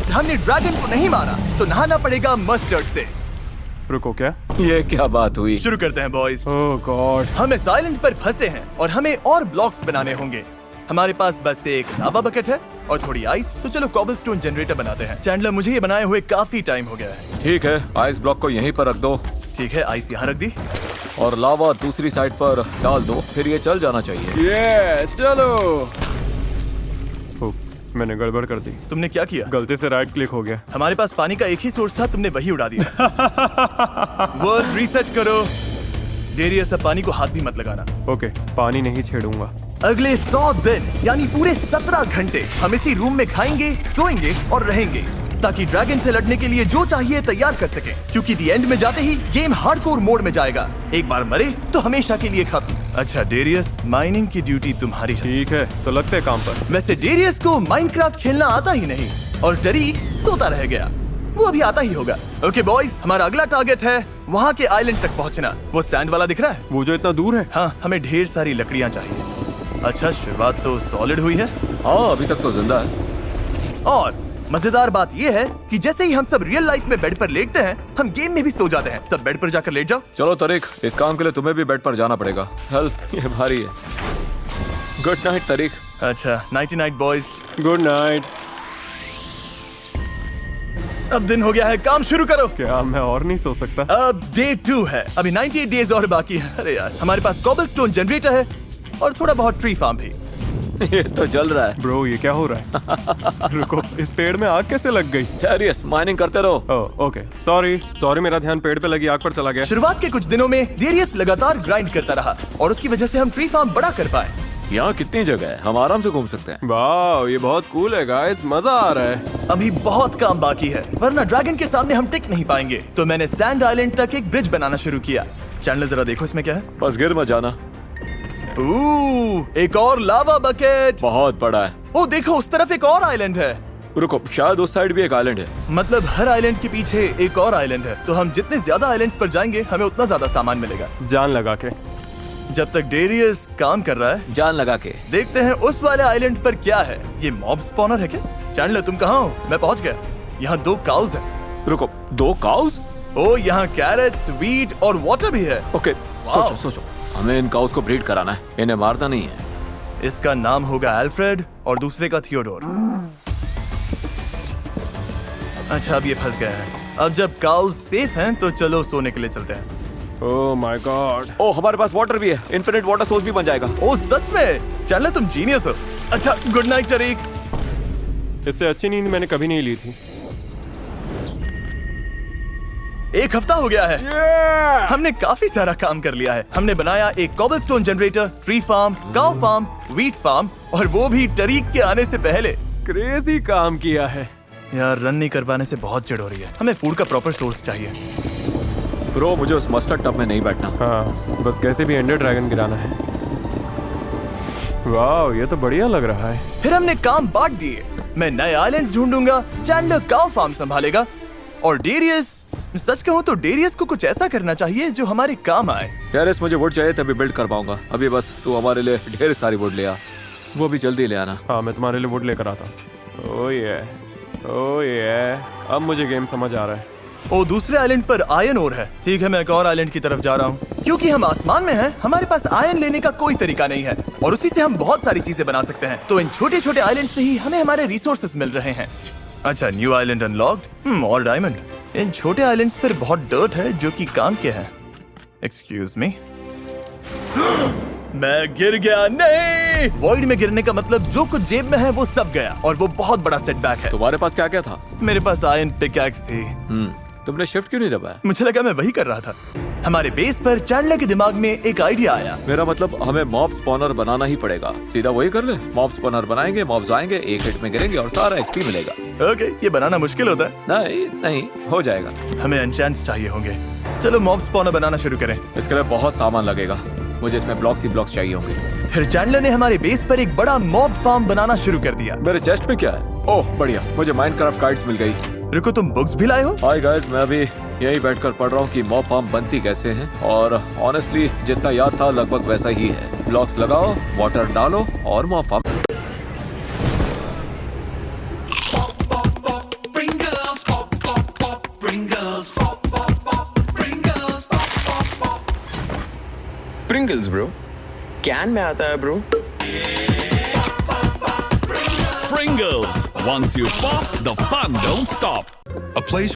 But हमने dragon को नहीं मारा तो नहाना पड़ेगा मस्टर्ड से। रुको, क्या? ये क्या बात हुई? शुरू करते हैं बॉयज। ओह गॉड, हम इस आइलैंड पर फंसे हैं और हमें और ब्लॉक्स बनाने होंगे। हमारे पास बस एक लावा बकेट है और थोड़ी आइस, तो चलो कॉबलस्टोन जनरेटर बनाते हैं। चैंडलर, मुझे ये बनाए हुए काफी टाइम हो गया है। ठीक है, आइस ब्लॉक को यहीं पर रख दो ठीक है, आइस यहाँ रख दी और लावा दूसरी साइड पर डाल दो, फिर ये चल जाना चाहिए। ये चलो। उप्स, मैंने गड़बड़ कर दी। तुमने क्या किया? गलती से राइट क्लिक हो गया। हमारे पास पानी का एक ही सोर्स था, तुमने वही उड़ा दिया। वर्ल्ड रीसेट करो। डेरियस, अब पानी को हाथ भी मत लगाना। ओके, पानी नहीं छेड़ूंगा। अगले 100 दिन यानी पूरे 17 घंटे हम इसी रूम में खाएंगे, सोएंगे और रहेंगे ताकि ड्रैगन से लड़ने के लिए जो चाहिए तैयार कर सकें, क्योंकि दी एंड में जाते ही गेम हार्डकोर मोड में जाएगा। एक बार मरे तो हमेशा के लिए खत्म। अच्छा डेरियस, माइनिंग की ड्यूटी तुम्हारी है। ठीक है, तो लगते हैं काम पर। वैसे डेरियस को माइनक्राफ्ट खेलना आता ही नहीं और डरी सोता रह गया। वो अभी आता ही होगा। ओके बॉयज, हमारा अगला टारगेट है वहाँ के आइलैंड तक पहुँचना। वो सैंड वाला दिख रहा है? वो जो इतना दूर है? हाँ, हमें ढेर सारी लकड़ियाँ चाहिए। अच्छा, शुरुआत तो सॉलिड हुई है। हाँ, अभी तक तो जिंदा है। और मजेदार बात ये है कि जैसे ही हम सब रियल लाइफ में बेड पर लेटते हैं, हम गेम में भी सो जाते हैं। सब बेड पर जाकर लेट जाओ। चलो तरीक, इस काम के लिए तुम्हें भी बेड पर जाना पड़ेगा। हेल्प, ये भारी है। गुड नाइट तरीक। अच्छा, nighty night boys. Good night. अब दिन हो गया है, काम शुरू करो। क्या मैं और नहीं सो सकता? अब डे 2 है, अभी 98 डेज और बाकी है। अरे यार, हमारे पास कॉबलस्टोन जनरेटर है और थोड़ा बहुत ट्री फार्म भी। ये तो जल रहा है। ब्रो, ये क्या हो रहा है? रुको, इस पेड़ में आग कैसे लग गई? डेरियस, माइनिंग करते रहो। ओह ओके, सॉरी, मेरा ध्यान पेड़ पे लगी आग पर चला गया। शुरुआत के कुछ दिनों में डेरियस लगातार ग्राइंड करता रहा और उसकी वजह से हम ट्री फार्म बड़ा कर पाए। यहाँ कितनी जगह है, हम आराम से घूम सकते हैं। वाह, ये बहुत कूल है गाइस, मजा आ रहा है। अभी बहुत काम बाकी है, वरना ड्रैगन के सामने हम टिक नहीं पाएंगे। तो मैंने सैंड आइलैंड तक एक ब्रिज बनाना शुरू किया। चैंडलर, जरा देखो इसमें क्या है। बस गिर मत जाना। एक और लावा बकेट। बहुत बड़ा है। ओ देखो, उस तरफ एक और आइलैंड है। रुको, शायद उस साइड भी एक आइलैंड है। मतलब हर आइलैंड के पीछे एक और आइलैंड है। तो हम जितने ज्यादा आइलैंड्स पर जाएंगे, हमें उतना ज्यादा सामान मिलेगा। जान लगा के। जब तक डेरियस काम कर रहा है, जान लगा के देखते हैं उस वाले आइलैंड पर क्या है। ये मॉब स्पॉनर है क्या? चैंडलर, तुम कहाँ हो? मैं पहुंच गया। यहाँ 2 काउज हैं। रुको, 2 काउज? ओ, यहाँ कैरेट्स, व्हीट और वाटर भी है। ओके, सोचो, हमें इन काउज को ब्रीड कराना है, इन्हें मारना नहीं है। इसका नाम होगा अल्फ्रेड और दूसरे का थियोडोर। अच्छा, अब ये फंस गया है। अब जब काउज सेफ हैं, तो चलो सोने के लिए चलते हैं। Oh my God. ओह, हमारे पास वाटर भी है, इन्फिनिट वाटर सोर्स भी बन जाएगा। ओ सच में? चैंडलर, तुम जीनियस हो। अच्छा, गुड नाइट तरीक। इससे अच्छी नींद मैंने कभी नहीं ली थी। 1 हफ्ता हो गया है। हमने काफी सारा काम कर लिया है। हमने बनाया एक cobblestone generator, tree farm, cow farm, wheat farm, और वो भी तरीक के आने से पहले। क्रेजी काम किया है यार, रन नहीं कर पाने से बहुत चिढ़ हो रही है। हमें फूड का प्रॉपर सोर्स चाहिए। ब्रो, मुझे उस मस्टर्ड टब में नहीं बैठना। हाँ, बस कैसे भी एंडर ड्रैगन गिराना है। वाह, ये तो बढ़िया लग रहा है। फिर हमने काम बांट दिए। मैं नए आइलैंड्स ढूंढूंगा, चैंडलर काउ फार्म संभालेगा और डेरियस, सच कहूँ तो डेरियस को कुछ ऐसा करना चाहिए जो हमारे काम आए। डेरियस, मुझे वुड चाहिए, तभी बिल्ड कर पाऊंगा। अभी बस तू हमारे लिए ढेर सारी वुड ले आ, वो भी जल्दी ले आना। हाँ, मैं तुम्हारे लिए वुड लेकर आता हूँ। ओह ये, अब मुझे गेम समझ आ रहा है। ओ, दूसरे आइलैंड पर आयरन ओर है। ठीक है, मैं एक और आइलैंड की तरफ जा रहा हूँ। क्योंकि हम आसमान में हैं, हमारे पास आयरन लेने का कोई तरीका नहीं है और उसी से हम बहुत सारी चीजें बना सकते हैं। तो इन छोटे छोटे आइलैंड से ही हमें हमारे रिसोर्सेस मिल रहे हैं। अच्छा, न्यू आइलैंड अनलॉक्ड। और डायमंड। इन छोटे आइलैंड्स पर बहुत डर्ट है जो कि काम के है। Excuse me. मैं गिर गया। नहीं, वॉइड में गिरने का मतलब जो कुछ जेब में है वो सब गया और वो बहुत बड़ा सेटबैक है। तुम्हारे पास क्या क्या था? मेरे पास आयरन पिकैक्स थी। तुमने शिफ्ट क्यों नहीं दबाया? मुझे लगा मैं वही कर रहा था। हमारे बेस पर चैंडलर के दिमाग में एक आइडिया आया। मेरा मतलब हमें मॉब स्पॉनर बनाना ही पड़ेगा। सीधा वही कर ले, मॉब स्पॉनर बनाएंगे, मॉब्स आएंगे, एक हिट में गिरेंगे और सारा एक्सपी मिलेगा। ओके, ये बनाना मुश्किल होता है। नहीं, हो जाएगा। हमें एन्चेंट्स चाहिए होंगे। चलो मॉब स्पॉनर बनाना शुरू करें। इसके लिए बहुत सामान लगेगा, मुझे इसमें ब्लॉक्स ही ब्लॉक्स चाहिए होंगे। फिर चैंडलर ने हमारे बेस पर एक बड़ा मॉब फार्म बनाना शुरू कर दिया। मेरे चेस्ट में क्या है? ओह बढ़िया, मुझे माइनक्राफ्ट गाइड्स मिल गई। रुको, तुम बुक्स भी लाए हो? हाय गाइस, मैं अभी यही बैठकर पढ़ रहा हूँ कि मॉब फार्म बनती कैसे है और ऑनेस्टली जितना याद था लगभग वैसा ही है। ब्लॉक्स लगाओ, वाटर डालो और mob farm. Pringles, bro. Can में आता है, bro. Pringles. Once you pop, the fun don't stop. A place